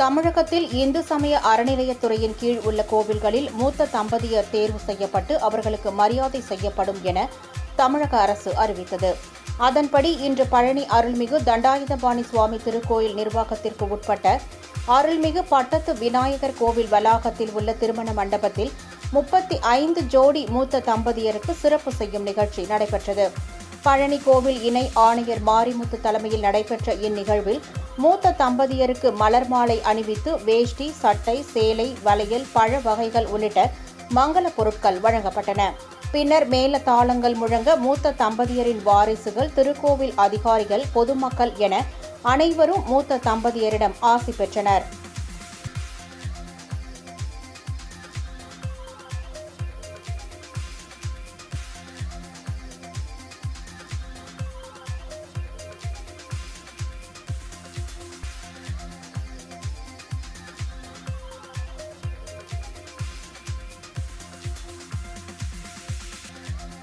தமிழகத்தில் இந்து சமய அறநிலையத்துறையின் கீழ் உள்ள கோவில்களில் மூத்த தம்பதியர் தேர்வு செய்யப்பட்டு அவர்களுக்கு மரியாதை செய்யப்படும் என தமிழக அரசு அறிவித்தது. அதன்படி இன்று பழனி அருள்மிகு தண்டாயுதபாணி சுவாமி திருக்கோயில் நிர்வாகத்திற்கு உட்பட்ட அருள்மிகு பட்டத்து விநாயகர் கோவில் வளாகத்தில் உள்ள திருமண மண்டபத்தில் 35 ஜோடி மூத்த தம்பதியருக்கு சிறப்பு செய்யும் நிகழ்ச்சி நடைபெற்றது. பழனி கோவில் இணை ஆணையர் மாரிமுத்து தலைமையில் நடைபெற்ற இந்நிகழ்வில் மூத்த தம்பதியருக்கு மலர் மாலை அணிவித்து வேஷ்டி, சட்டை, சேலை, வளையல், பழ வகைகள் உள்ளிட்ட மங்கள பொருட்கள் வழங்கப்பட்டன. பின்னர் மேல தாளங்கள் முழங்க மூத்த தம்பதியரின் வாரிசுகள், திருக்கோவில் அதிகாரிகள், பொதுமக்கள் என அனைவரும் மூத்த தம்பதியரிடம் ஆசி பெற்றனர்.